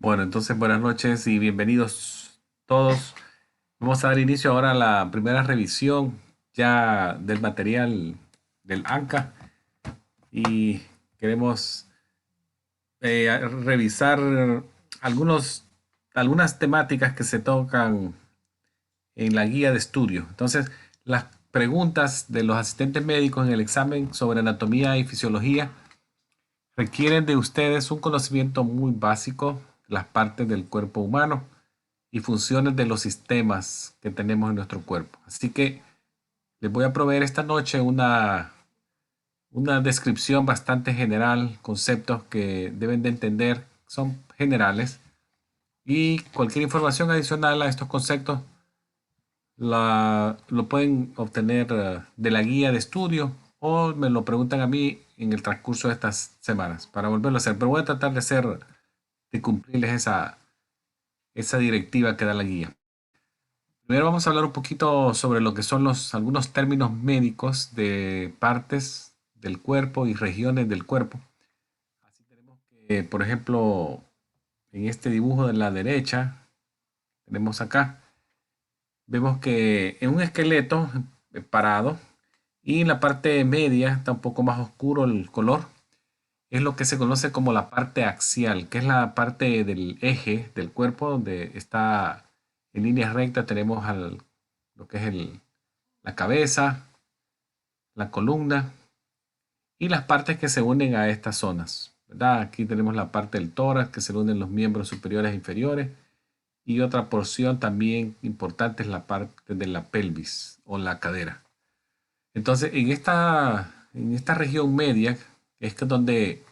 Bueno, entonces buenas noches y bienvenidos todos. Vamos a dar inicio ahora a la primera revisión ya del material del ANCA y queremos revisar algunos, algunas temáticas que se tocan en la guía de estudio. Entonces, las preguntas de los asistentes médicos en el examen sobre anatomía y fisiología requieren de ustedes un conocimiento muy básico de las partes del cuerpo humano y funciones de los sistemas que tenemos en nuestro cuerpo. Así que les voy a proveer esta noche una descripción bastante general, conceptos que deben de entender, son generales, y cualquier información adicional a estos conceptos lo pueden obtener de la guía de estudio o me lo preguntan a mí en el transcurso de estas semanas para volverlo a hacer. Pero voy a tratar de cumplirles esa directiva que da la guía. Primero vamos a hablar un poquito sobre lo que son algunos términos médicos de partes del cuerpo y regiones del cuerpo. Así tenemos que, por ejemplo, en este dibujo de la derecha, tenemos acá, vemos que en un esqueleto parado y en la parte media está un poco más oscuro el color, es lo que se conoce como la parte axial, que es la parte del eje del cuerpo donde está en línea recta, tenemos lo que es la cabeza, la columna y las partes que se unen a estas zonas, ¿verdad? Aquí tenemos la parte del tórax que se unen los miembros superiores e inferiores y otra porción también importante es la parte de la pelvis o la cadera. Entonces, en esta región media es que donde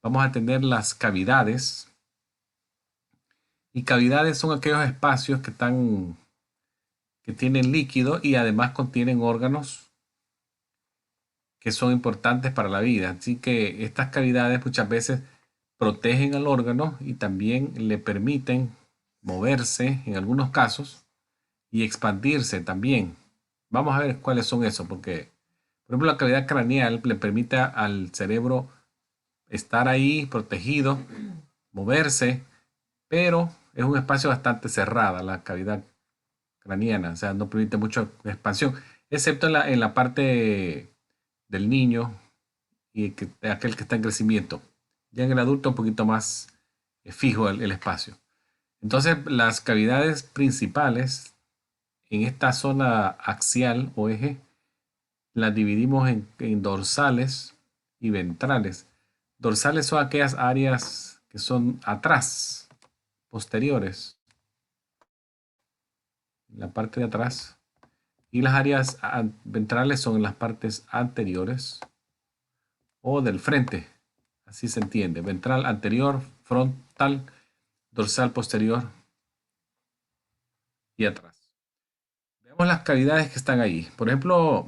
vamos a tener las cavidades y cavidades son aquellos espacios que tienen líquido y además contienen órganos que son importantes para la vida. Así que estas cavidades muchas veces protegen al órgano y también le permiten moverse en algunos casos y expandirse también. Vamos a ver cuáles son esos, porque por ejemplo la cavidad craneal le permite al cerebro estar ahí protegido, moverse, pero es un espacio bastante cerrada la cavidad craneana, o sea, no permite mucha expansión, excepto en la parte del niño y aquel que está en crecimiento. Ya en el adulto un poquito más fijo el espacio. Entonces las cavidades principales en esta zona axial o eje las dividimos en dorsales y ventrales. Dorsales son aquellas áreas que son atrás, posteriores, en la parte de atrás. Y las áreas ventrales son en las partes anteriores o del frente. Así se entiende. Ventral anterior, frontal, dorsal posterior y atrás. Veamos las cavidades que están ahí. Por ejemplo,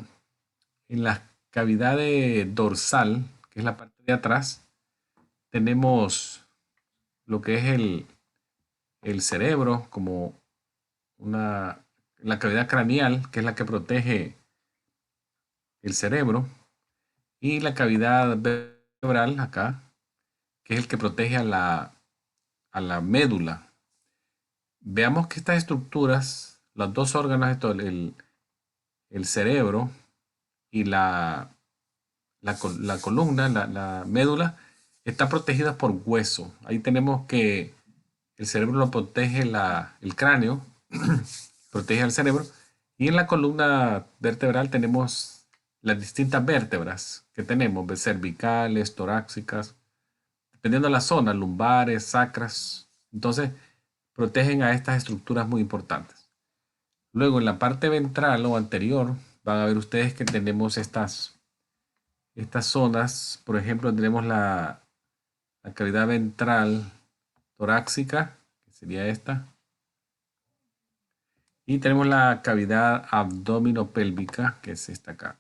en la cavidad dorsal, que es la parte de atrás, tenemos lo que es el cerebro como la cavidad craneal, que es la que protege el cerebro, y la cavidad vertebral acá, que es el que protege a la médula. Veamos que estas estructuras, los dos órganos, el cerebro y la columna, la médula, están protegidas por hueso. Ahí tenemos que el cerebro lo protege el cráneo, protege al cerebro. Y en la columna vertebral tenemos las distintas vértebras que tenemos, cervicales, torácicas, dependiendo de la zona, lumbares, sacras. Entonces, protegen a estas estructuras muy importantes. Luego, en la parte ventral o anterior, van a ver ustedes que tenemos estas zonas. Por ejemplo, tenemos la cavidad ventral torácica, que sería esta. Y tenemos la cavidad abdominopélvica, que es esta acá.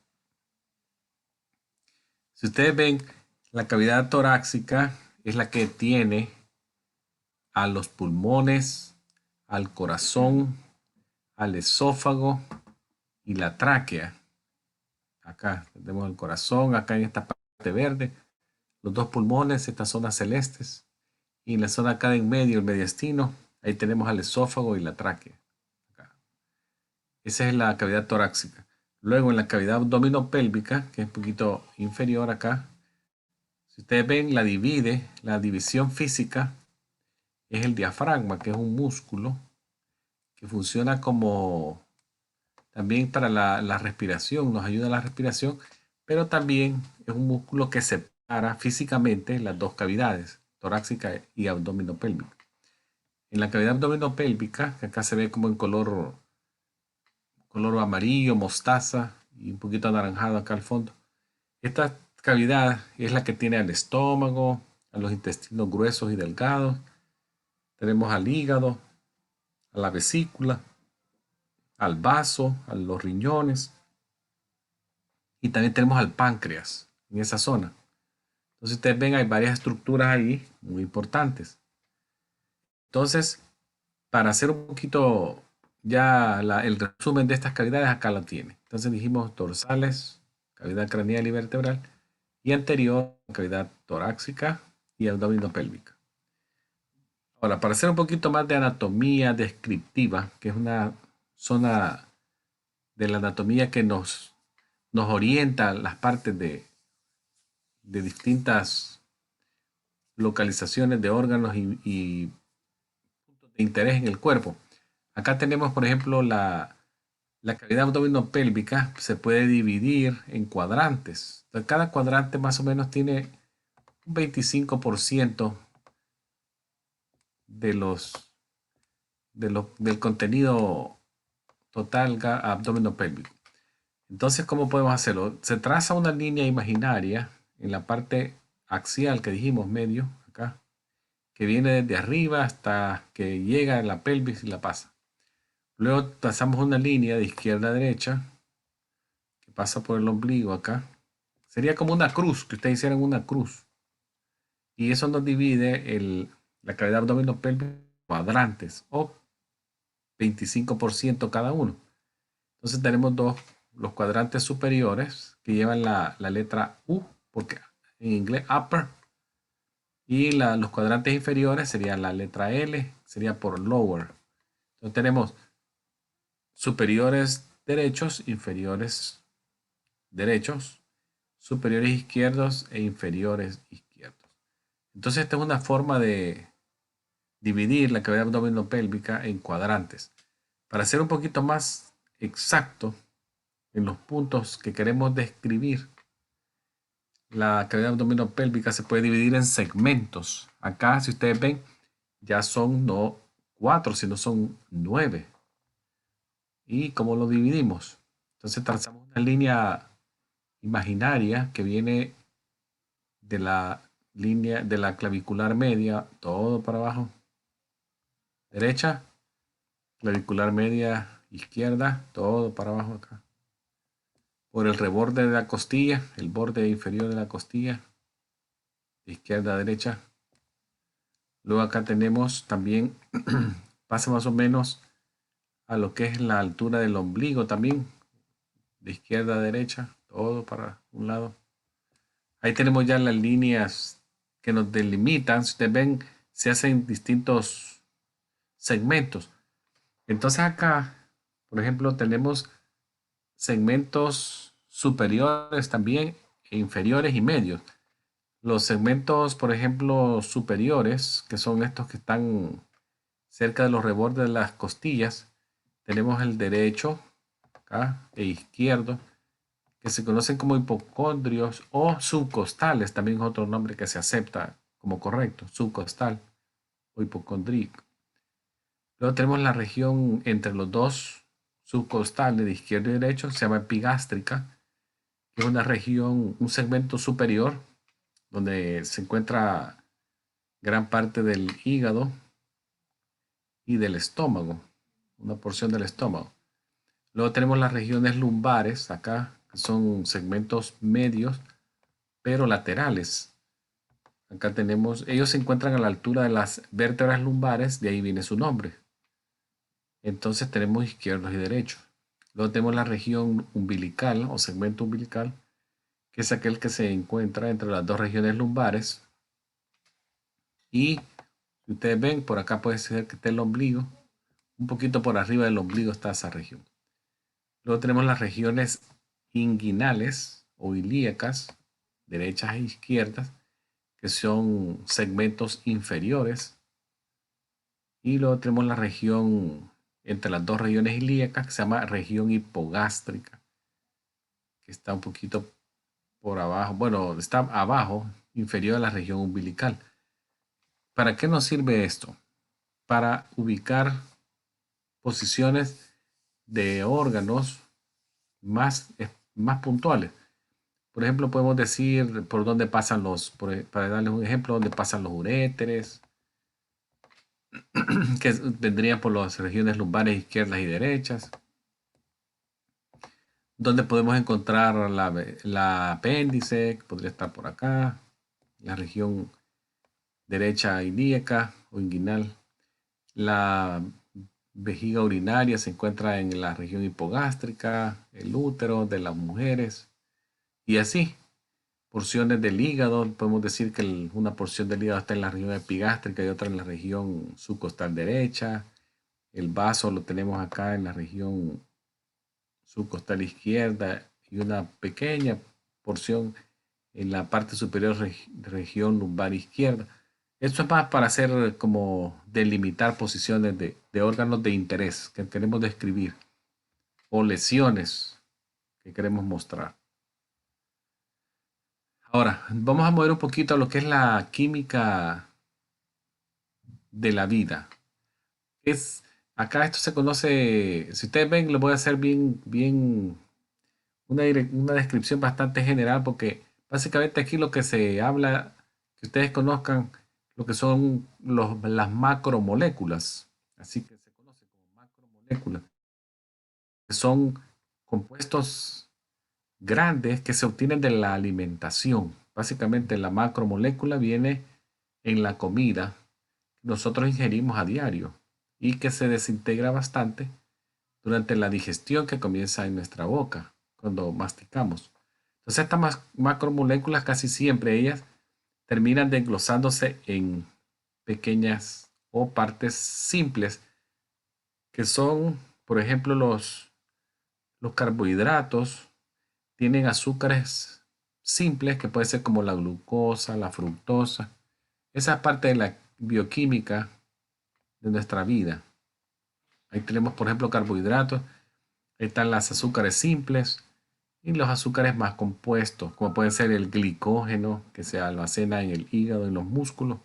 Si ustedes ven, la cavidad torácica es la que tiene a los pulmones, al corazón, al esófago y la tráquea. Acá tenemos el corazón, acá en esta parte verde, los dos pulmones, estas zonas celestes, Y en la zona acá de en medio, el mediastino, ahí tenemos al esófago y la tráquea. Acá. Esa es la cavidad torácica. Luego en la cavidad abdominopélvica, que es un poquito inferior acá, si ustedes ven, la división física es el diafragma, que es un músculo que funciona como también para la respiración, nos ayuda a la respiración, pero también es un músculo que separa físicamente las dos cavidades, torácica y abdominopélvica. En la cavidad abdominopélvica, que acá se ve como en color amarillo, mostaza y un poquito anaranjado acá al fondo. Esta cavidad es la que tiene al estómago, a los intestinos gruesos y delgados. Tenemos al hígado, a la vesícula, al vaso, a los riñones y también tenemos al páncreas en esa zona. Entonces ustedes ven, hay varias estructuras ahí muy importantes. Entonces, para hacer un poquito ya el resumen de estas cavidades, acá lo tiene. Entonces dijimos dorsales, cavidad craneal y vertebral, y anterior, cavidad torácica y abdominopélvica. Ahora, para hacer un poquito más de anatomía descriptiva, que es una zona de la anatomía que nos orienta las partes de distintas localizaciones de órganos y puntos de interés en el cuerpo. Acá tenemos, por ejemplo, la cavidad abdominopélvica se puede dividir en cuadrantes. Entonces, cada cuadrante más o menos tiene un 25% de del contenido total abdominopélvico. Entonces, ¿cómo podemos hacerlo? Se traza una línea imaginaria en la parte axial que dijimos, medio, acá, que viene desde arriba hasta que llega a la pelvis y la pasa. Luego trazamos una línea de izquierda a derecha que pasa por el ombligo acá. Sería como una cruz, que ustedes hicieran una cruz. Y eso nos divide la cavidad abdominopélvica en cuadrantes o 25% cada uno. Entonces tenemos los cuadrantes superiores que llevan la letra U, porque en inglés upper, y los cuadrantes inferiores serían la letra L, sería por lower. Entonces tenemos superiores derechos, inferiores derechos, superiores izquierdos e inferiores izquierdos. Entonces esta es una forma de dividir la cavidad abdominopélvica en cuadrantes. Para ser un poquito más exacto en los puntos que queremos describir, la cavidad abdominopélvica se puede dividir en segmentos. Acá, si ustedes ven, ya son no 4, sino son 9. ¿Y cómo lo dividimos? Entonces trazamos una línea imaginaria que viene de la línea de la clavicular media, todo para abajo, derecha, clavicular media izquierda, todo para abajo acá. Por el reborde de la costilla, el borde inferior de la costilla, de izquierda a derecha. Luego acá tenemos también, pasa más o menos a lo que es la altura del ombligo también, de izquierda a derecha, todo para un lado. Ahí tenemos ya las líneas que nos delimitan. Si ustedes ven, se hacen distintos segmentos. Entonces acá, por ejemplo, tenemos segmentos superiores también, e inferiores y medios. Los segmentos, por ejemplo, superiores, que son estos que están cerca de los rebordes de las costillas, tenemos el derecho acá e izquierdo, que se conocen como hipocondrios o subcostales, también es otro nombre que se acepta como correcto, subcostal o hipocondríaco. Luego tenemos la región entre los dos subcostales de izquierdo y derecho, se llama epigástrica, que es una región, un segmento superior, donde se encuentra gran parte del hígado y del estómago, una porción del estómago. Luego tenemos las regiones lumbares, acá, que son segmentos medios, pero laterales. Acá tenemos, ellos se encuentran a la altura de las vértebras lumbares, de ahí viene su nombre. Entonces tenemos izquierdos y derechos. Luego tenemos la región umbilical o segmento umbilical, que es aquel que se encuentra entre las dos regiones lumbares. Y Si ustedes ven, por acá puede ser que esté el ombligo. Un poquito por arriba del ombligo está esa región. Luego tenemos las regiones inguinales o ilíacas, derechas e izquierdas, que son segmentos inferiores. Y luego tenemos la región entre las dos regiones ilíacas que se llama región hipogástrica, que está un poquito por abajo, bueno, está abajo, inferior a la región umbilical. ¿Para qué nos sirve esto? Para ubicar posiciones de órganos más, más puntuales. Por ejemplo, podemos decir por dónde pasan para darles un ejemplo, dónde pasan los uréteres, que vendrían por las regiones lumbares izquierdas y derechas. Dónde podemos encontrar la apéndice, que podría estar por acá, la región derecha ilíaca o inguinal. La vejiga urinaria se encuentra en la región hipogástrica, el útero de las mujeres y así. Porciones del hígado, podemos decir que una porción del hígado está en la región epigástrica y otra en la región subcostal derecha. El vaso lo tenemos acá en la región subcostal izquierda y una pequeña porción en la parte superior región lumbar izquierda. Esto es más para hacer como delimitar posiciones de órganos de interés que queremos describir o lesiones que queremos mostrar. Ahora, vamos a mover un poquito a lo que es la química de la vida. Acá esto se conoce, si ustedes ven, lo voy a hacer bien, una descripción bastante general porque básicamente aquí lo que se habla, que ustedes conozcan lo que son las macromoléculas, así que se conoce como macromoléculas, que son compuestos grandes que se obtienen de la alimentación. Básicamente la macromolécula viene en la comida que nosotros ingerimos a diario y que se desintegra bastante durante la digestión que comienza en nuestra boca cuando masticamos. Entonces estas macromoléculas casi siempre ellas terminan desglosándose en pequeñas o partes simples que son, por ejemplo, los carbohidratos tienen azúcares simples que puede ser como la glucosa, la fructosa. Esa es parte de la bioquímica de nuestra vida. Ahí tenemos, por ejemplo, carbohidratos. Ahí están las azúcares simples y los azúcares más compuestos, como puede ser el glicógeno que se almacena en el hígado, en los músculos.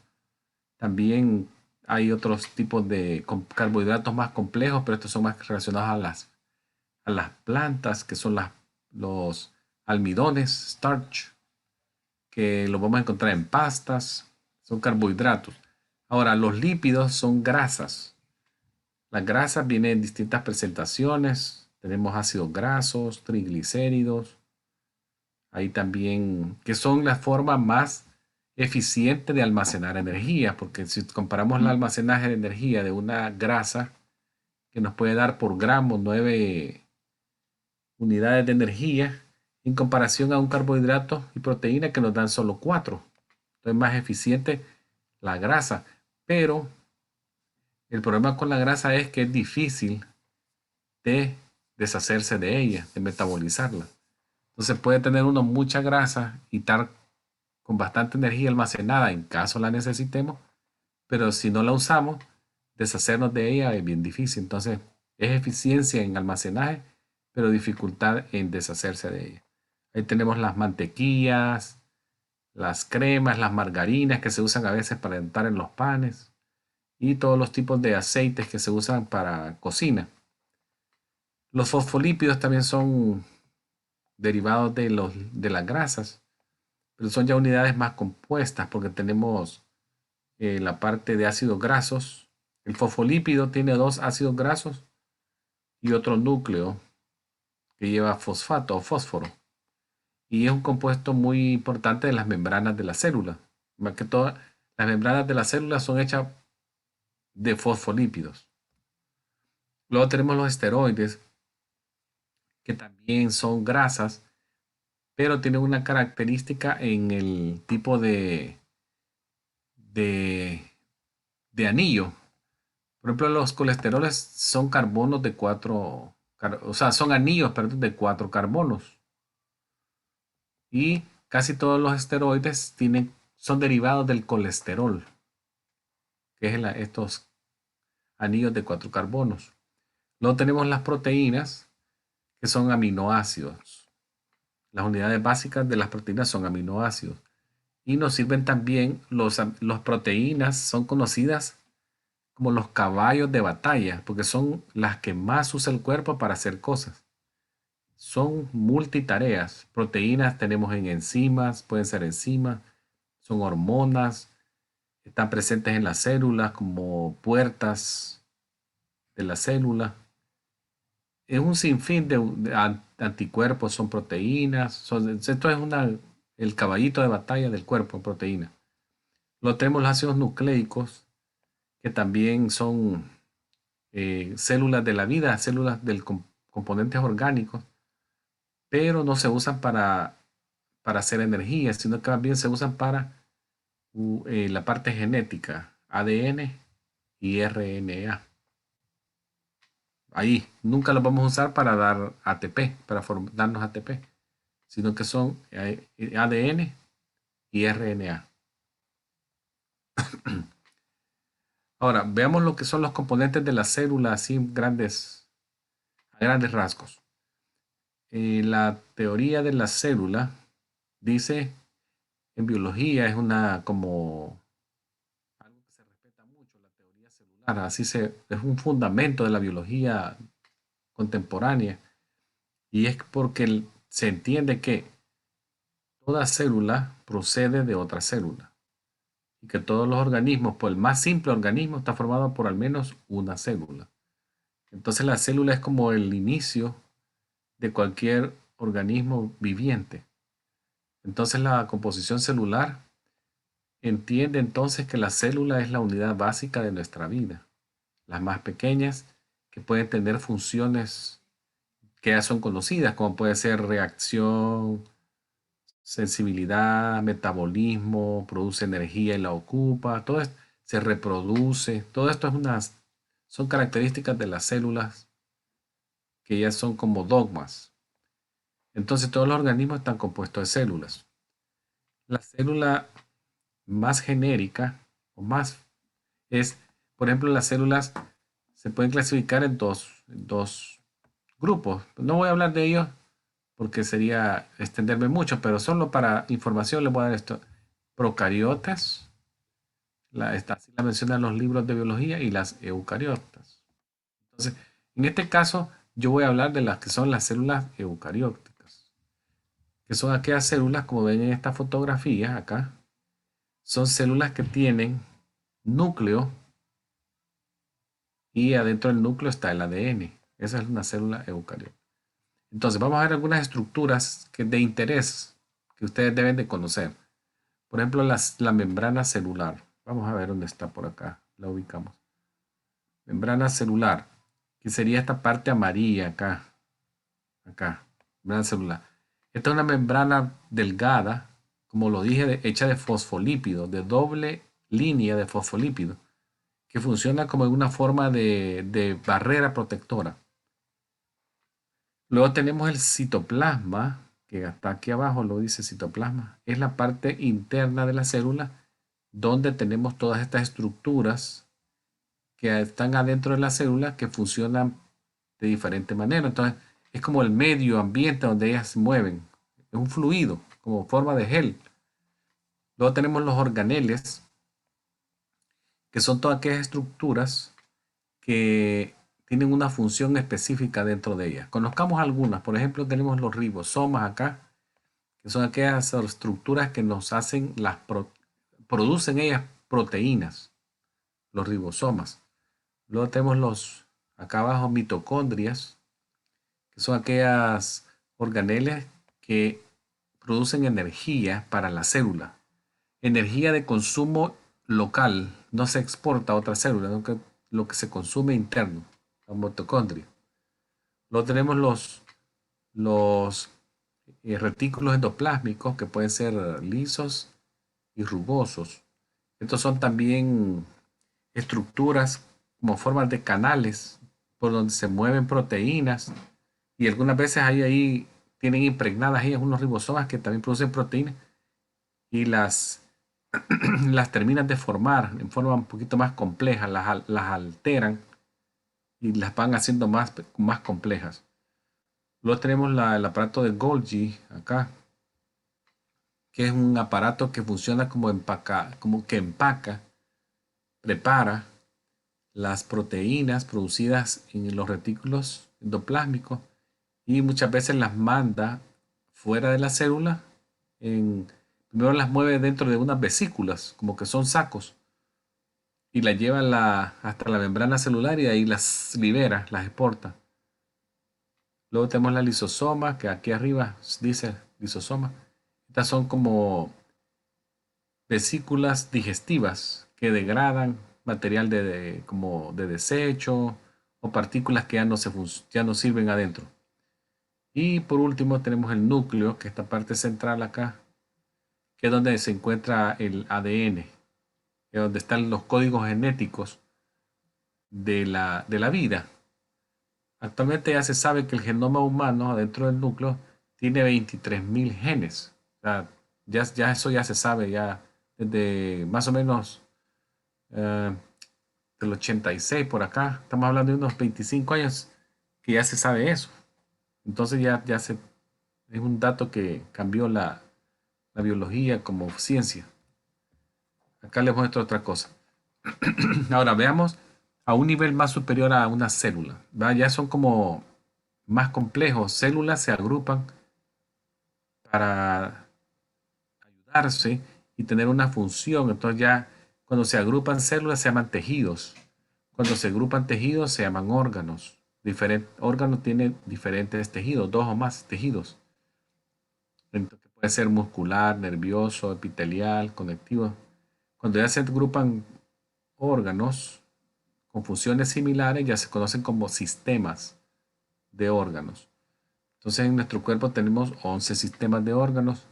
También hay otros tipos de carbohidratos más complejos, pero estos son más relacionados a las plantas, que son los almidones, starch, que los vamos a encontrar en pastas, son carbohidratos. Ahora, los lípidos son grasas. Las grasas vienen en distintas presentaciones. Tenemos ácidos grasos, triglicéridos. Ahí también, que son la forma más eficiente de almacenar energía, porque si comparamos el almacenaje de energía de una grasa que nos puede dar por gramo 9 unidades de energía, en comparación a un carbohidrato y proteína que nos dan solo 4. Entonces es más eficiente la grasa, pero el problema con la grasa es que es difícil de deshacerse de ella, de metabolizarla. Entonces puede tener uno mucha grasa y estar con bastante energía almacenada en caso la necesitemos, pero si no la usamos, deshacernos de ella es bien difícil. Entonces es eficiencia en almacenaje, pero dificultad en deshacerse de ella. Ahí tenemos las mantequillas, las cremas, las margarinas que se usan a veces para untar en los panes y todos los tipos de aceites que se usan para cocina. Los fosfolípidos también son derivados de las grasas, pero son ya unidades más compuestas porque tenemos la parte de ácidos grasos. El fosfolípido tiene dos ácidos grasos y otro núcleo que lleva fosfato o fósforo. Y es un compuesto muy importante de las membranas de la célula. Más que todo, las membranas de la célula son hechas de fosfolípidos. Luego tenemos los esteroides, que también son grasas, pero tienen una característica en el tipo de de anillo. Por ejemplo, los colesteroles son carbonos de cuatro, o sea, son anillos, perdón, de cuatro carbonos. Y casi todos los esteroides son derivados del colesterol, que es estos anillos de cuatro carbonos. Luego tenemos las proteínas, que son aminoácidos. Las unidades básicas de las proteínas son aminoácidos. Y nos sirven también, los proteínas son conocidas como los caballos de batalla, porque son las que más usa el cuerpo para hacer cosas. Son multitareas. Proteínas tenemos en enzimas, pueden ser enzimas, son hormonas, están presentes en las células como puertas de la célula. Es un sinfín de anticuerpos, son proteínas. Esto es el caballito de batalla del cuerpo, proteína. Luego tenemos los ácidos nucleicos, que también son células de la vida, células del componentes orgánicos, pero no se usan para hacer energía, sino que también se usan para la parte genética, ADN y RNA. Ahí nunca los vamos a usar para dar ATP, para darnos ATP, sino que son ADN y RNA. Ahora, veamos lo que son los componentes de la célula así a grandes rasgos. La teoría de la célula dice en biología es como algo que se respeta mucho, la teoría celular, es un fundamento de la biología contemporánea y es porque se entiende que toda célula procede de otra célula y que todos los organismos, por el más simple organismo, está formado por al menos una célula. Entonces la célula es como el inicio de cualquier organismo viviente. Entonces la composición celular entiende entonces que la célula es la unidad básica de nuestra vida, las más pequeñas que pueden tener funciones que ya son conocidas, como puede ser reacción, sensibilidad, metabolismo, produce energía y la ocupa, todo esto se reproduce, todo esto son características de las células que ya son como dogmas. Entonces todos los organismos están compuestos de células. La célula más genérica o más es, por ejemplo, las células se pueden clasificar en dos grupos. No voy a hablar de ellos porque sería extenderme mucho, pero solo para información les voy a dar esto. Procariotas, así la mencionan los libros de biología, y las eucariotas. Entonces, en este caso, yo voy a hablar de las que son las células eucarióticas, que son aquellas células, como ven en esta fotografía acá, son células que tienen núcleo y adentro del núcleo está el ADN. Esa es una célula eucariota. Entonces, vamos a ver algunas estructuras de interés que ustedes deben de conocer. Por ejemplo, la membrana celular. Vamos a ver dónde está por acá. La ubicamos. Membrana celular, que sería esta parte amarilla acá. Acá. Membrana celular. Esta es una membrana delgada, como lo dije, hecha de fosfolípidos, de doble línea de fosfolípidos, que funciona como una forma de barrera protectora. Luego tenemos el citoplasma, que hasta aquí abajo lo dice citoplasma. Es la parte interna de la célula donde tenemos todas estas estructuras que están adentro de la célula que funcionan de diferente manera. Entonces, es como el medio ambiente donde ellas se mueven. Es un fluido, como forma de gel. Luego tenemos los organeles, que son todas aquellas estructuras que tienen una función específica dentro de ellas. Conozcamos algunas. Por ejemplo, tenemos los ribosomas acá, que son aquellas estructuras que nos hacen producen ellas proteínas, los ribosomas. Luego tenemos acá abajo, mitocondrias, que son aquellas organeles que producen energía para la célula. Energía de consumo local, no se exporta a otra célula, lo que se consume interno, la mitocondria. Luego tenemos los retículos endoplásmicos, que pueden ser lisos y rugosos. Estos son también estructuras como formas de canales por donde se mueven proteínas y algunas veces ahí tienen impregnadas ellas unos ribosomas que también producen proteínas y las terminan de formar en forma un poquito más compleja, las alteran y las van haciendo más complejas. Luego tenemos el aparato de Golgi acá, que es un aparato que funciona como que empaca, prepara las proteínas producidas en los retículos endoplásmicos y muchas veces las manda fuera de la célula. Primero las mueve dentro de unas vesículas, como que son sacos, y las lleva hasta la membrana celular y ahí las libera, las exporta. Luego tenemos la lisosoma, que aquí arriba dice lisosoma. Estas son como vesículas digestivas que degradan material como de desecho o partículas que ya no sirven adentro. Y por último tenemos el núcleo, que es esta parte central acá, que es donde se encuentra el ADN, que es donde están los códigos genéticos de la vida. Actualmente ya se sabe que el genoma humano adentro del núcleo tiene 23.000 genes. O sea, ya eso ya se sabe ya desde más o menos eh, del 86 por acá. Estamos hablando de unos 25 años que ya se sabe eso. Entonces es un dato que cambió la biología como ciencia. Acá les muestro otra cosa. Ahora veamos a un nivel más superior a una célula. ¿Va? Ya son como más complejos. Células se agrupan para ayudarse y tener una función. Entonces ya cuando se agrupan células se llaman tejidos. Cuando se agrupan tejidos se llaman órganos. Diferente órgano tiene diferentes tejidos, dos o más tejidos. Entonces puede ser muscular, nervioso, epitelial, conectivo. Cuando ya se agrupan órganos con funciones similares ya se conocen como sistemas de órganos. Entonces en nuestro cuerpo tenemos 11 sistemas de órganos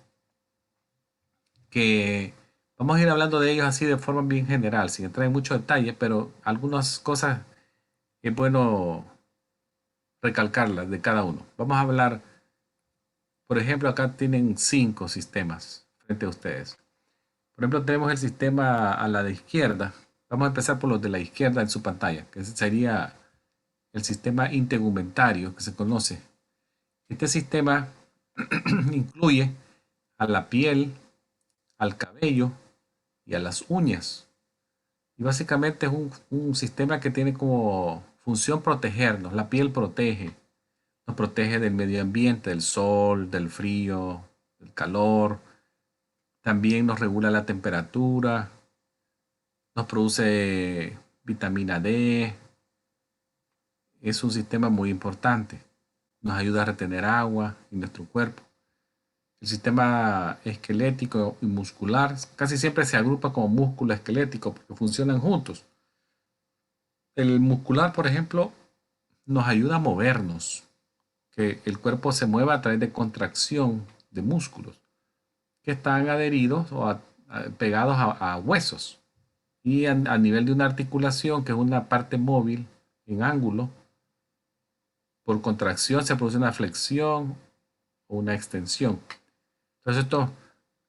que vamos a ir hablando de ellos así de forma bien general, sin entrar en mucho detalle, pero algunas cosas es bueno recalcarlas de cada uno. Vamos a hablar, por ejemplo, acá tienen 5 sistemas frente a ustedes. Por ejemplo, tenemos el sistema a la de izquierda. Vamos a empezar por los de la izquierda en su pantalla, que sería el sistema integumentario que se conoce. Este sistema incluye a la piel, al cabello y a las uñas. Y básicamente es un sistema que tiene como función protegernos. La piel nos protege del medio ambiente, del sol, del frío, del calor. También nos regula la temperatura, nos produce vitamina D. Es un sistema muy importante. Nos ayuda a retener agua en nuestro cuerpo. El sistema esquelético y muscular casi siempre se agrupa como músculo esquelético porque funcionan juntos. El muscular, por ejemplo, nos ayuda a movernos, que el cuerpo se mueva a través de contracción de músculos que están adheridos pegados a huesos. Y a nivel de una articulación, que es una parte móvil en ángulo, por contracción se produce una flexión o una extensión. Entonces,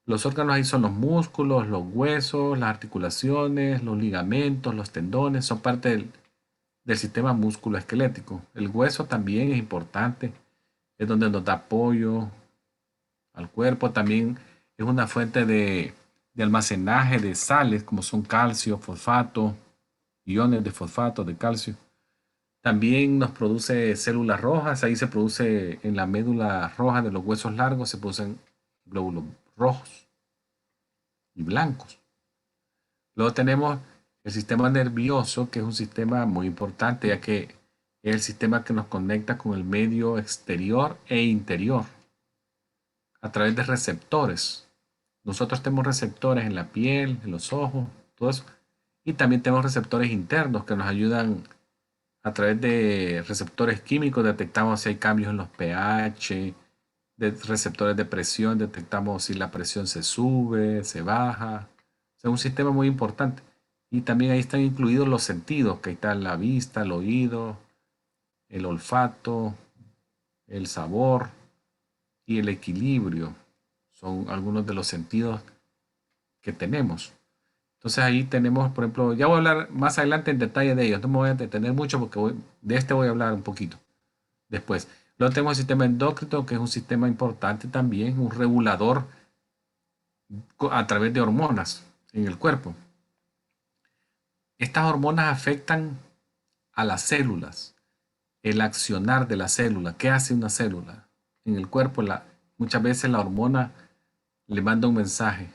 los órganos ahí son los músculos, los huesos, las articulaciones, los ligamentos, los tendones, son parte del sistema músculo-esquelético. El hueso también es importante, es donde nos da apoyo al cuerpo, también es una fuente de almacenaje de sales como son calcio, fosfato, iones de fosfato, de calcio. También nos produce células rojas, ahí se produce en la médula roja de los huesos largos, se producen glóbulos rojos y blancos. Luego tenemos el sistema nervioso, que es un sistema muy importante, ya que es el sistema que nos conecta con el medio exterior e interior a través de receptores. Nosotros tenemos receptores en la piel, en los ojos, todo eso. Y también tenemos receptores internos que nos ayudan a través de receptores químicos. Detectamos si hay cambios en los pH, de receptores de presión, detectamos si la presión se sube, se baja. O sea, es un sistema muy importante. Y también ahí están incluidos los sentidos, que ahí está la vista, el oído, el olfato, el sabor y el equilibrio. Son algunos de los sentidos que tenemos. Entonces ahí tenemos, por ejemplo, ya voy a hablar más adelante en detalle de ellos. No me voy a detener mucho porque de este voy a hablar un poquito después. Luego tenemos el sistema endocrino, que es un sistema importante también, un regulador a través de hormonas en el cuerpo. Estas hormonas afectan a las células, el accionar de la célula. ¿Qué hace una célula? En el cuerpo, muchas veces la hormona le manda un mensaje.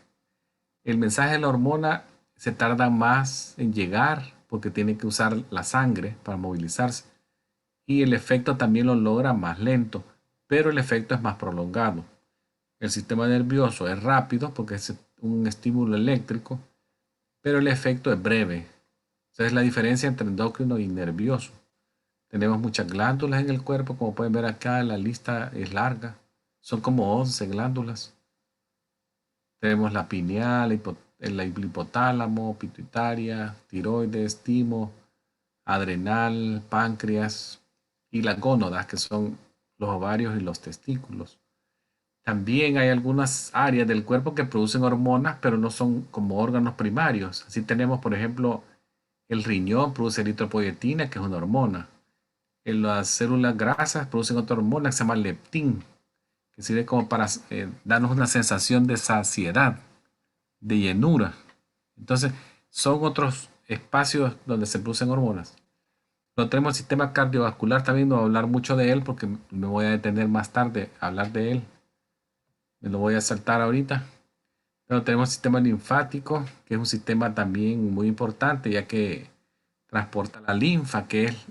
El mensaje de la hormona se tarda más en llegar porque tiene que usar la sangre para movilizarse. Y el efecto también lo logra más lento, pero el efecto es más prolongado. El sistema nervioso es rápido porque es un estímulo eléctrico, pero el efecto es breve. Esa es la diferencia entre endocrino y nervioso. Tenemos muchas glándulas en el cuerpo, como pueden ver acá, la lista es larga. Son como 11 glándulas. Tenemos la pineal, el hipotálamo, pituitaria, tiroides, timo, adrenal, páncreas y las gónadas, que son los ovarios y los testículos. También hay algunas áreas del cuerpo que producen hormonas, pero no son como órganos primarios. Así tenemos, por ejemplo, el riñón produce eritropoyetina, que es una hormona. En las células grasas producen otra hormona que se llama leptín, que sirve como para darnos una sensación de saciedad, de llenura. Entonces, son otros espacios donde se producen hormonas. Luego tenemos el sistema cardiovascular, también no voy a hablar mucho de él porque me voy a detener más tarde a hablar de él. Me lo voy a saltar ahorita. Luego tenemos el sistema linfático, que es un sistema también muy importante, ya que transporta la linfa, que es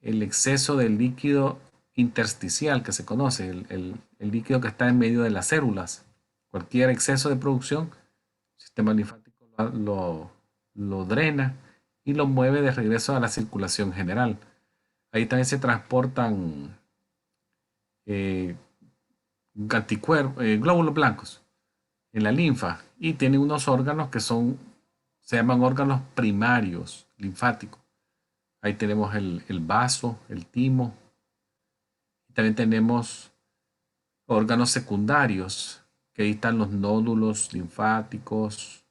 el exceso de líquido intersticial que se conoce, el líquido que está en medio de las células. Cualquier exceso de producción, el sistema linfático lo drena y lo mueve de regreso a la circulación general. Ahí también se transportan eh, glóbulos blancos en la linfa y tiene unos órganos que se llaman órganos primarios linfáticos. Ahí tenemos el vaso, el timo. También tenemos órganos secundarios, que ahí están los nódulos linfáticos,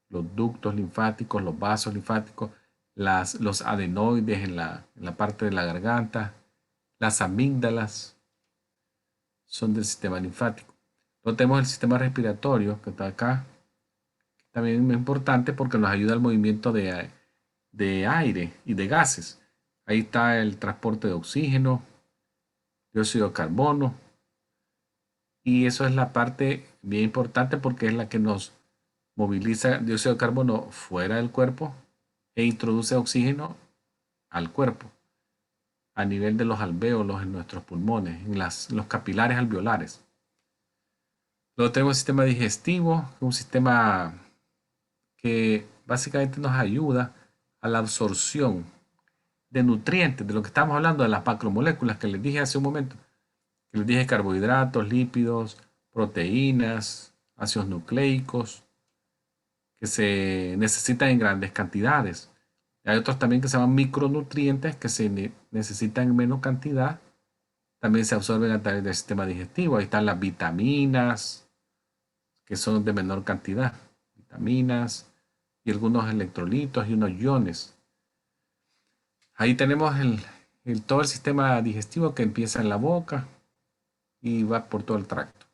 los ductos linfáticos, los vasos linfáticos, los adenoides en la parte de la garganta, las amígdalas son del sistema linfático. Luego tenemos el sistema respiratorio, que está acá, que también es importante porque nos ayuda al movimiento de aire y de gases. Ahí está el transporte de oxígeno, dióxido de carbono, y eso es la parte bien importante porque es la que nos moviliza dióxido de carbono fuera del cuerpo e introduce oxígeno al cuerpo a nivel de los alvéolos en nuestros pulmones, en los capilares alveolares. Luego tenemos el sistema digestivo, un sistema que básicamente nos ayuda a la absorción de nutrientes, de lo que estamos hablando, de las macromoléculas que les dije hace un momento, que les dije carbohidratos, lípidos, proteínas, ácidos nucleicos, que se necesitan en grandes cantidades. Hay otros también que se llaman micronutrientes que se necesitan en menos cantidad, también se absorben a través del sistema digestivo. Ahí están las vitaminas, que son de menor cantidad, vitaminas y algunos electrolitos y unos iones. Ahí tenemos todo el sistema digestivo que empieza en la boca y va por todo el tracto.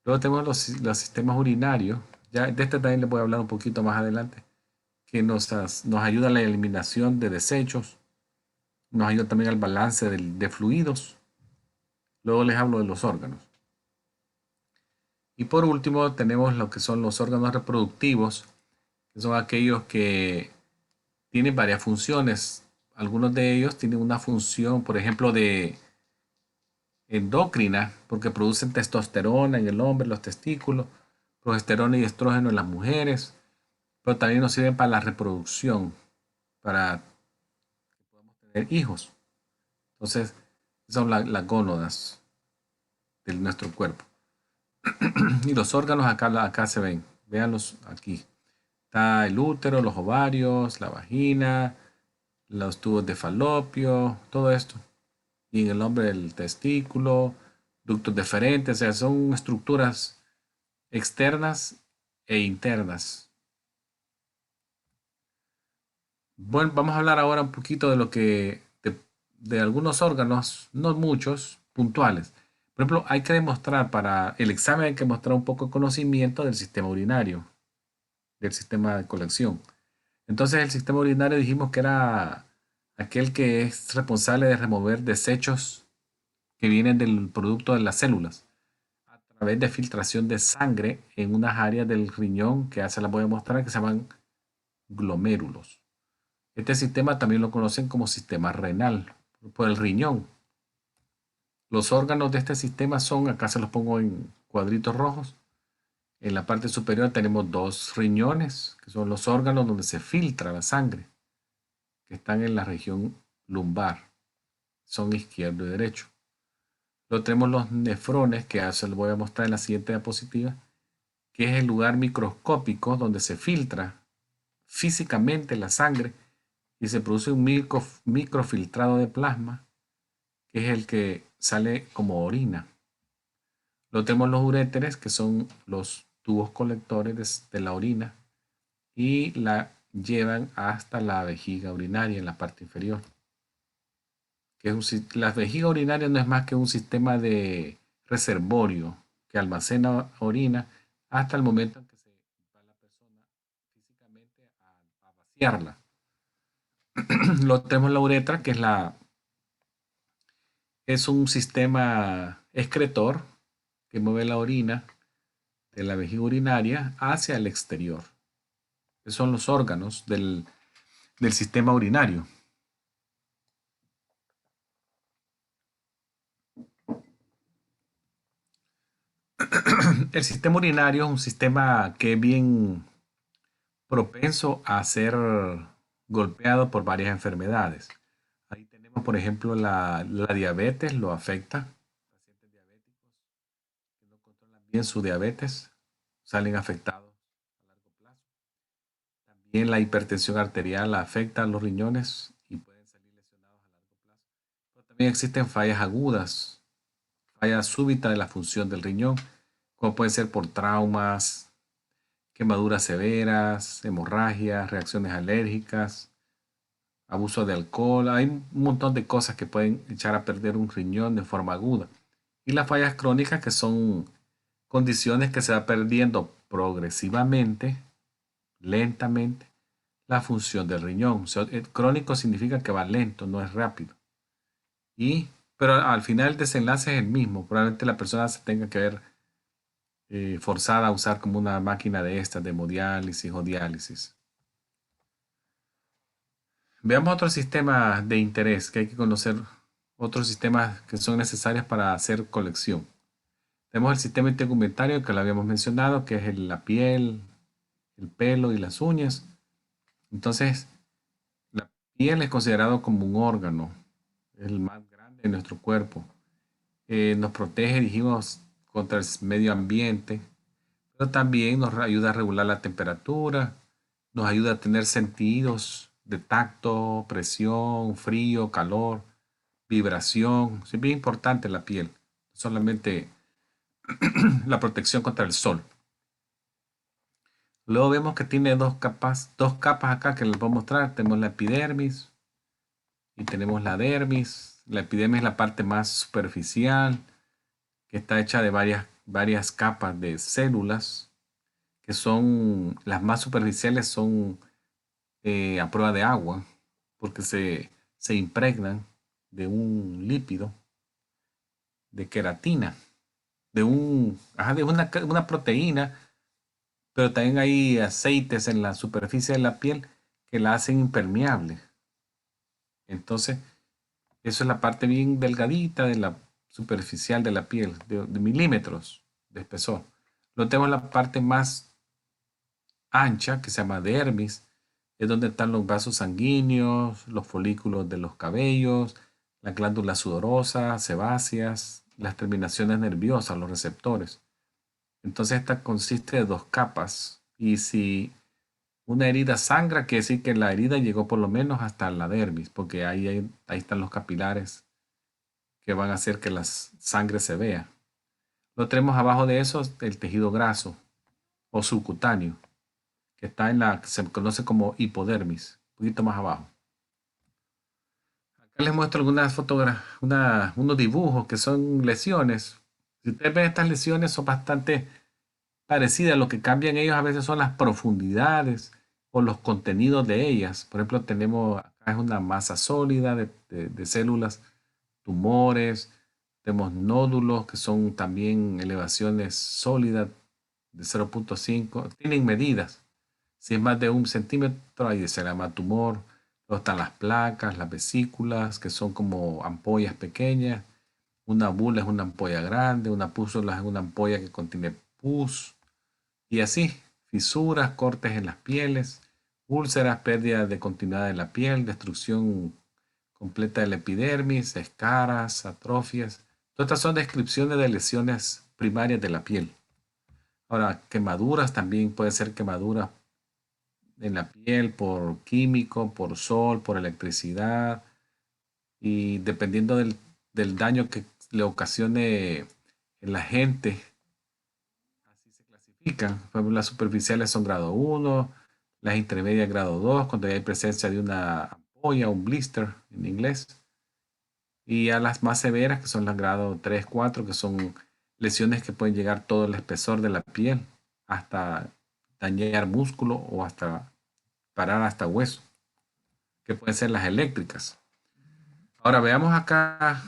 Luego tenemos los sistemas urinarios. Ya de este también les voy a hablar un poquito más adelante, que nos ayuda a la eliminación de desechos, nos ayuda también al balance de fluidos. Luego les hablo de los órganos. Y por último tenemos lo que son los órganos reproductivos, que son aquellos que tienen varias funciones. Algunos de ellos tienen una función, por ejemplo, de endocrina, porque producen testosterona en el hombre, los testículos, progesterona y estrógeno en las mujeres, pero también nos sirven para la reproducción, para que podamos tener hijos. Entonces, son las gónadas de nuestro cuerpo. Y los órganos acá se ven, véanlos aquí. Está el útero, los ovarios, la vagina, los tubos de falopio, todo esto. Y en el hombre el testículo, ductos deferentes, o sea, son estructuras externas e internas. Bueno, vamos a hablar ahora un poquito de lo que, de algunos órganos, no muchos, puntuales. Por ejemplo, hay que demostrar para el examen, hay que mostrar un poco de conocimiento del sistema urinario, del sistema de colección. Entonces, el sistema urinario dijimos que era aquel que es responsable de remover desechos que vienen del producto de las células a través de filtración de sangre en unas áreas del riñón que ya se las voy a mostrar que se llaman glomérulos. Este sistema también lo conocen como sistema renal por el riñón. Los órganos de este sistema son, acá se los pongo en cuadritos rojos. En la parte superior tenemos dos riñones, que son los órganos donde se filtra la sangre, que están en la región lumbar. Son izquierdo y derecho. Luego tenemos los nefrones, que ya se los voy a mostrar en la siguiente diapositiva, que es el lugar microscópico donde se filtra físicamente la sangre y se produce un microfiltrado de plasma, que es el que sale como orina. Luego tenemos los uréteres, que son los tubos colectores de la orina y la llevan hasta la vejiga urinaria en la parte inferior. La vejiga urinaria no es más que un sistema de reservorio que almacena orina hasta el momento en que se va la persona físicamente a vaciarla. Luego tenemos la uretra, que es un sistema excretor que mueve la orina de la vejiga urinaria hacia el exterior. Esos son los órganos del sistema urinario. El sistema urinario es un sistema que es bien propenso a ser golpeado por varias enfermedades. Ahí tenemos, por ejemplo, la diabetes, lo afecta. Pacientes diabéticos que no controlan bien su diabetes salen afectados a largo plazo. También la hipertensión arterial afecta a los riñones y pueden salir lesionados a largo plazo. Pero también existen fallas agudas, fallas súbitas de la función del riñón, como pueden ser por traumas, quemaduras severas, hemorragias, reacciones alérgicas, abuso de alcohol. Hay un montón de cosas que pueden echar a perder un riñón de forma aguda. Y las fallas crónicas, que son condiciones que se va perdiendo progresivamente, lentamente, la función del riñón. O sea, crónico significa que va lento, no es rápido. Pero al final el desenlace es el mismo. Probablemente la persona se tenga que ver forzada a usar como una máquina de estas, de hemodiálisis o diálisis. Veamos otros sistemas de interés que hay que conocer, otros sistemas que son necesarios para hacer colección. Tenemos el sistema integumentario que lo habíamos mencionado, que es la piel, el pelo y las uñas. Entonces, la piel es considerado como un órgano, es el más grande de nuestro cuerpo. Nos protege, dijimos, contra el medio ambiente, pero también nos ayuda a regular la temperatura, nos ayuda a tener sentidos de tacto, presión, frío, calor, vibración. Es bien importante la piel, no solamente la protección contra el sol. Luego vemos que tiene dos capas acá que les voy a mostrar. Tenemos la epidermis y tenemos la dermis. La epidermis es la parte más superficial, que está hecha de varias capas de células, que son las más superficiales, son a prueba de agua, porque se impregnan de un lípido, de queratina, de una proteína, pero también hay aceites en la superficie de la piel que la hacen impermeable. Entonces, eso es la parte bien delgadita de la superficial de la piel, de milímetros de espesor. Luego tenemos la parte más ancha que se llama dermis, es donde están los vasos sanguíneos, los folículos de los cabellos, las glándulas sudorosas, sebáceas, las terminaciones nerviosas, los receptores. Entonces esta consiste de dos capas y si Una herida sangra, quiere decir que la herida llegó por lo menos hasta la dermis, porque ahí están los capilares que van a hacer que la sangre se vea. Lo tenemos abajo de eso, el tejido graso o subcutáneo, que está que se conoce como hipodermis, un poquito más abajo. Acá les muestro algunas fotografías, unos dibujos que son lesiones. Si ustedes ven estas lesiones son bastante parecidas. Lo que cambian ellos a veces son las profundidades o los contenidos de ellas. Por ejemplo, acá es una masa sólida de células, tumores, tenemos nódulos que son también elevaciones sólidas de 0,5. Tienen medidas. Si es más de 1 centímetro, ahí se llama tumor. Luego están las placas, las vesículas, que son como ampollas pequeñas. Una bula es una ampolla grande, una pústula es una ampolla que contiene pus. Y así, fisuras, cortes en las pieles, úlceras, pérdida de continuidad de la piel, destrucción completa de la epidermis, escaras, atrofias. Todas estas son descripciones de lesiones primarias de la piel. Ahora, quemaduras también puede ser quemaduras en la piel por químico, por sol, por electricidad y dependiendo del daño que le ocasione el agente, así se clasifican. Por ejemplo, las superficiales son grado 1, las intermedias grado 2, cuando hay presencia de una ampolla, un blister en inglés, y a las más severas, que son las grado 3, 4, que son lesiones que pueden llegar todo el espesor de la piel, hasta dañar músculo o hasta parar hasta hueso, que pueden ser las eléctricas. Ahora veamos acá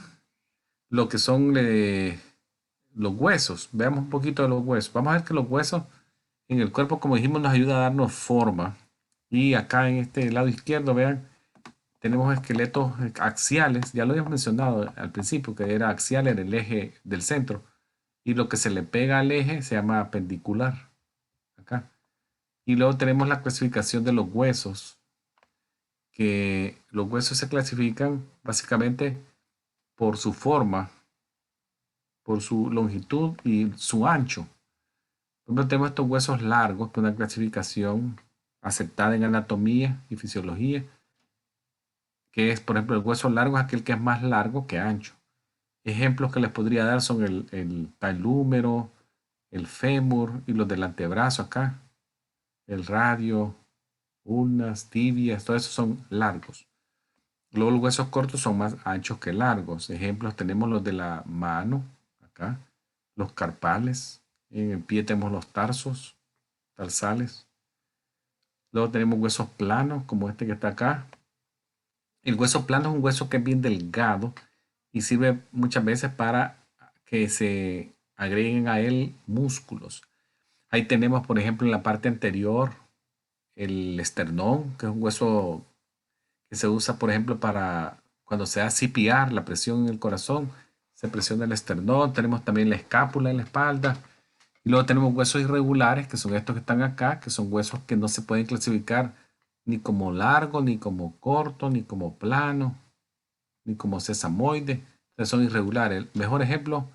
lo que son los huesos. Veamos un poquito de los huesos. Vamos a ver que los huesos en el cuerpo, como dijimos, nos ayuda a darnos forma. Y acá en este lado izquierdo, vean, tenemos esqueletos axiales. Ya lo habíamos mencionado al principio, que era axial en el eje del centro. Y lo que se le pega al eje se llama pendicular. Acá. Y luego tenemos la clasificación de los huesos, que los huesos se clasifican básicamente por su forma, por su longitud y su ancho. Por ejemplo, tenemos estos huesos largos, por una clasificación aceptada en anatomía y fisiología, que es, por ejemplo, el hueso largo es aquel que es más largo que ancho. Ejemplos que les podría dar son el talúmero, el fémur y los del antebrazo acá, el radio, ulnas, tibias, todos esos son largos. Luego los huesos cortos son más anchos que largos. Ejemplos tenemos los de la mano, acá, los carpales. En el pie tenemos los tarsos, tarsales. Luego tenemos huesos planos, como este que está acá. El hueso plano es un hueso que es bien delgado y sirve muchas veces para que se agreguen a él músculos. Ahí tenemos, por ejemplo, en la parte anterior el esternón, que es un hueso que se usa, por ejemplo, para cuando se hace CPR, la presión en el corazón, se presiona el esternón. Tenemos también la escápula en la espalda. Y luego tenemos huesos irregulares, que son estos que están acá, que son huesos que no se pueden clasificar ni como largo, ni como corto, ni como plano, ni como sesamoide. Entonces son irregulares. El mejor ejemplo,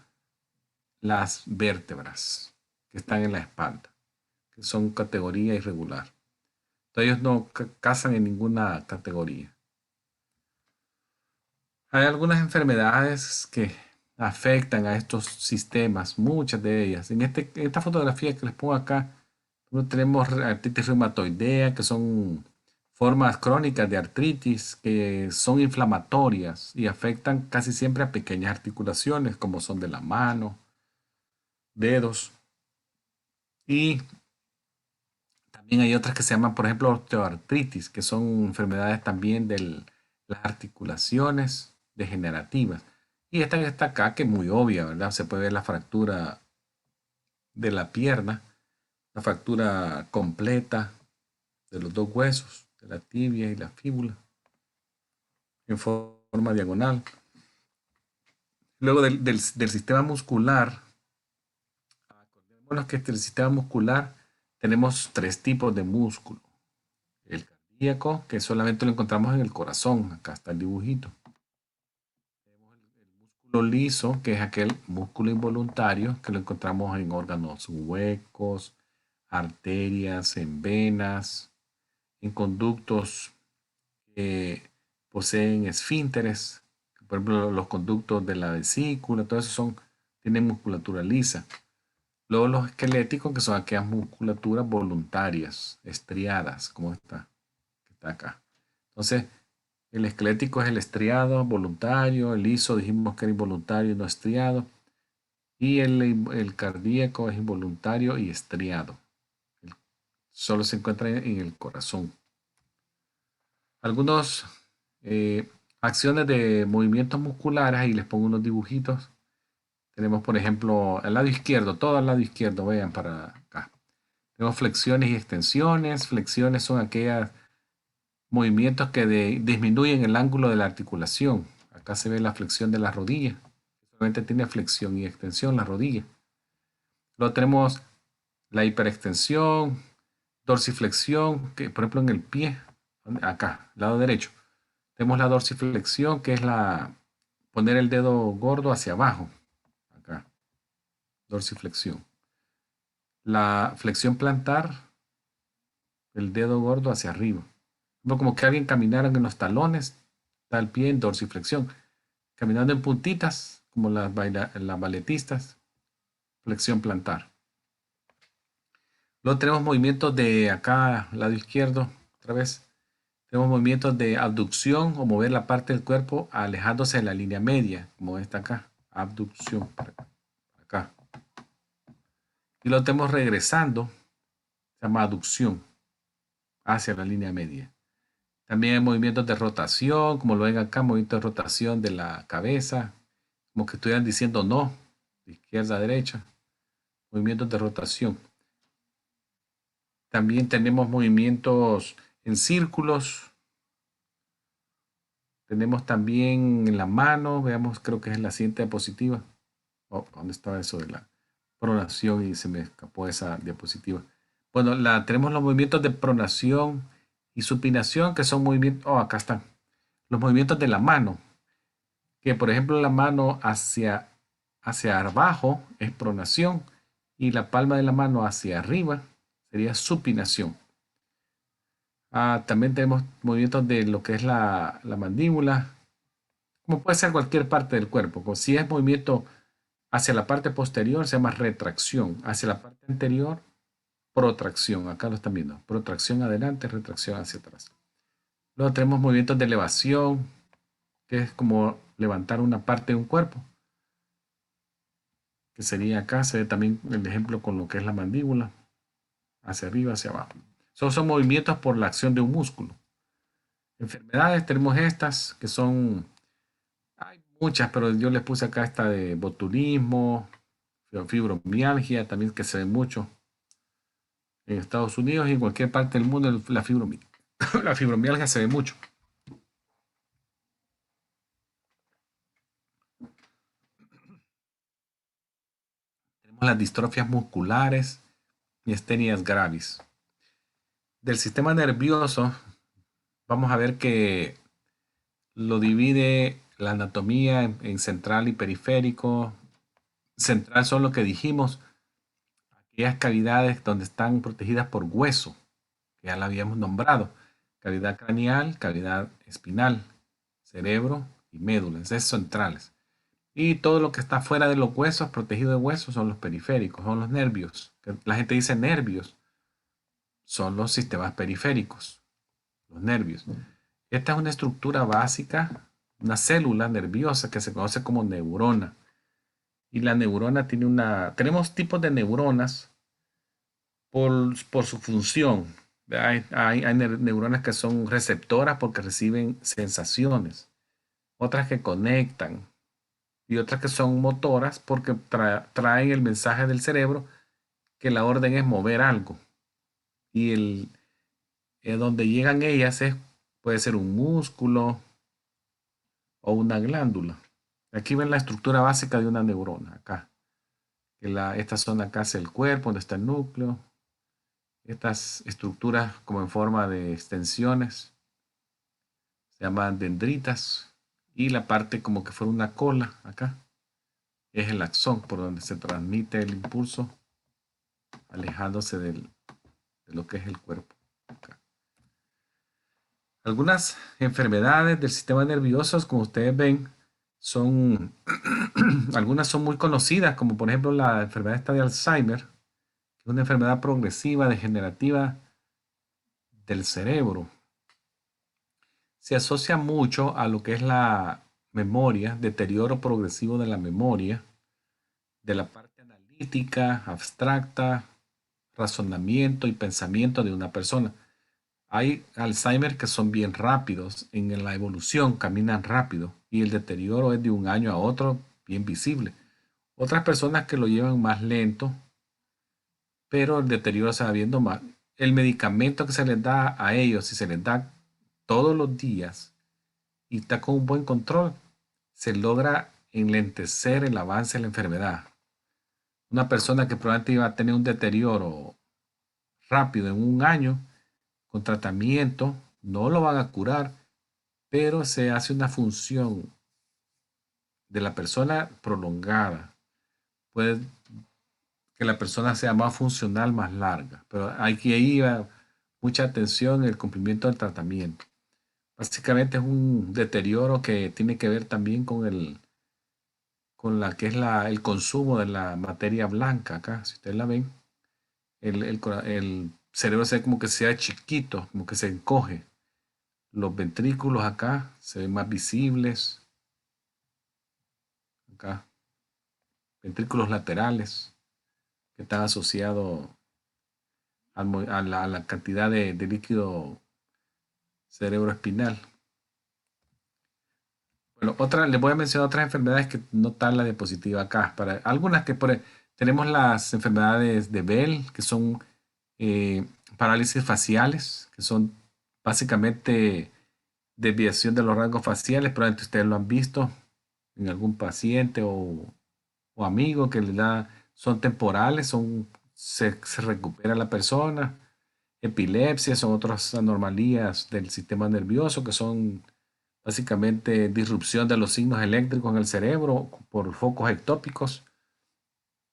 las vértebras que están en la espalda, que son categoría irregular. Entonces ellos no casan en ninguna categoría. Hay algunas enfermedades que afectan a estos sistemas, muchas de ellas. En esta fotografía que les pongo acá, tenemos artritis reumatoidea, que son formas crónicas de artritis que son inflamatorias y afectan casi siempre a pequeñas articulaciones, como son de la mano, dedos. Y también hay otras que se llaman, por ejemplo, osteoartritis, que son enfermedades también de las articulaciones degenerativas. Y esta que está acá, que es muy obvia, ¿verdad? Se puede ver la fractura de la pierna, la fractura completa de los dos huesos, de la tibia y la fíbula, en forma diagonal. Luego del sistema muscular, acordémonos que el sistema muscular tenemos tres tipos de músculo. El cardíaco, que solamente lo encontramos en el corazón, acá está el dibujito. Tenemos el músculo liso, que es aquel músculo involuntario que lo encontramos en órganos huecos, arterias, en venas. en conductos que poseen esfínteres, por ejemplo, los conductos de la vesícula, todo eso tienen musculatura lisa. Luego los esqueléticos, que son aquellas musculaturas voluntarias, estriadas, como esta que está acá. Entonces, el esquelético es el estriado, voluntario, el liso dijimos que era involuntario y no estriado, y el cardíaco es involuntario y estriado. Solo se encuentra en el corazón. Algunas acciones de movimientos musculares, ahí les pongo unos dibujitos. Tenemos, por ejemplo, al lado izquierdo, todo al lado izquierdo, vean para acá. Tenemos flexiones y extensiones. Flexiones son aquellos movimientos que disminuyen el ángulo de la articulación. Acá se ve la flexión de la rodilla. Solamente tiene flexión y extensión la rodilla. Luego tenemos la hiperextensión, dorsiflexión, que por ejemplo en el pie, acá, lado derecho. Tenemos la dorsiflexión, que es poner el dedo gordo hacia abajo. Acá, dorsiflexión. La flexión plantar, el dedo gordo hacia arriba. Como que alguien caminara en los talones, está el pie en dorsiflexión. Caminando en puntitas, como las balletistas, flexión plantar. Luego tenemos movimientos de acá, lado izquierdo, otra vez. Tenemos movimientos de abducción o mover la parte del cuerpo alejándose de la línea media, como esta acá, abducción, para acá. Y lo tenemos regresando, se llama aducción, hacia la línea media. También hay movimientos de rotación, como lo ven acá, movimiento de rotación de la cabeza, como que estuvieran diciendo no, de izquierda a derecha, movimientos de rotación. También tenemos movimientos en círculos. Tenemos también en la mano, veamos, creo que es en la siguiente diapositiva. Oh, ¿dónde estaba eso de la pronación? Y se me escapó esa diapositiva. Bueno, tenemos los movimientos de pronación y supinación, que son movimientos, oh, acá están, los movimientos de la mano, que por ejemplo la mano hacia abajo es pronación y la palma de la mano hacia arriba sería supinación. También tenemos movimientos de lo que es la mandíbula, como puede ser cualquier parte del cuerpo. Como si es movimiento hacia la parte posterior, se llama retracción. Hacia la parte anterior, protracción. Acá lo están viendo. Protracción adelante, retracción hacia atrás. Luego tenemos movimientos de elevación, que es como levantar una parte de un cuerpo. Que sería acá, se ve también el ejemplo con lo que es la mandíbula. Hacia arriba, hacia abajo. Son movimientos por la acción de un músculo. Enfermedades tenemos estas, que son, hay muchas, pero yo les puse acá esta de botulismo, fibromialgia, también que se ve mucho en Estados Unidos y en cualquier parte del mundo, la fibromialgia, la fibromialgia se ve mucho. Tenemos las distrofias musculares y estenias gravis. Del sistema nervioso, vamos a ver que lo divide la anatomía en central y periférico. Central son lo que dijimos, aquellas cavidades donde están protegidas por hueso, que ya la habíamos nombrado. Cavidad craneal, cavidad espinal, cerebro y médula, esas son centrales. Y todo lo que está fuera de los huesos, protegido de huesos, son los periféricos, son los nervios. La gente dice nervios, son los sistemas periféricos, los nervios. Esta es una estructura básica, una célula nerviosa que se conoce como neurona. Y la neurona tenemos tipos de neuronas por su función. Hay neuronas que son receptoras porque reciben sensaciones, otras que conectan y otras que son motoras porque traen el mensaje del cerebro que la orden es mover algo. Y donde llegan ellas puede ser un músculo o una glándula. Aquí ven la estructura básica de una neurona, acá. Esta zona acá es el cuerpo, donde está el núcleo. Estas estructuras como en forma de extensiones se llaman dendritas. Y la parte como que fuera una cola acá es el axón por donde se transmite el impulso alejándose de lo que es el cuerpo. Acá. Algunas enfermedades del sistema nervioso, como ustedes ven, son, algunas son muy conocidas, como por ejemplo la enfermedad esta de Alzheimer, que es una enfermedad progresiva, degenerativa del cerebro. Se asocia mucho a lo que es la memoria, deterioro progresivo de la memoria, de la parte analítica, abstracta, razonamiento y pensamiento de una persona. Hay Alzheimer que son bien rápidos en la evolución, caminan rápido y el deterioro es de un año a otro bien visible. Otras personas que lo llevan más lento, pero el deterioro se va viendo más. El medicamento que se les da a ellos, si se les da todos los días y está con un buen control, se logra enlentecer el avance de la enfermedad. Una persona que probablemente iba a tener un deterioro rápido en un año, con tratamiento, no lo van a curar, pero se hace una función de la persona prolongada. Puede que la persona sea más funcional, más larga, pero hay que ir a mucha atención en el cumplimiento del tratamiento. Básicamente es un deterioro que tiene que ver también con la que es el consumo de la materia blanca acá. Si ustedes la ven, el cerebro se ve como que sea chiquito, como que se encoge. Los ventrículos acá se ven más visibles. Acá, ventrículos laterales, que están asociados a la cantidad de líquido cerebroespinal. Bueno, les voy a mencionar otras enfermedades que no están en la diapositiva acá. Para algunas tenemos las enfermedades de Bell, que son eh, parálisis faciales, que son básicamente desviación de los rasgos faciales. Probablemente ustedes lo han visto en algún paciente o amigo que le da, son temporales, se recupera la persona. Epilepsia son otras anomalías del sistema nervioso que son básicamente disrupción de los signos eléctricos en el cerebro por focos ectópicos.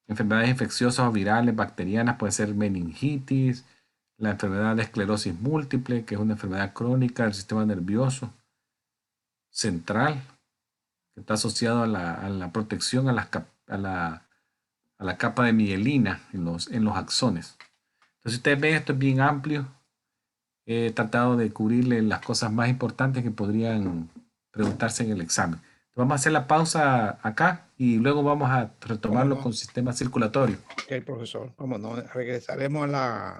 Enfermedades infecciosas o virales, bacterianas, puede ser meningitis, la enfermedad de esclerosis múltiple, que es una enfermedad crónica del sistema nervioso central, que está asociado a la protección a la capa de mielina en los axones. Entonces, si ustedes ven, esto es bien amplio. He tratado de cubrirle las cosas más importantes que podrían preguntarse en el examen. Vamos a hacer la pausa acá y luego vamos a retomarlo con sistema circulatorio. Ok, profesor. Vámonos, regresaremos a la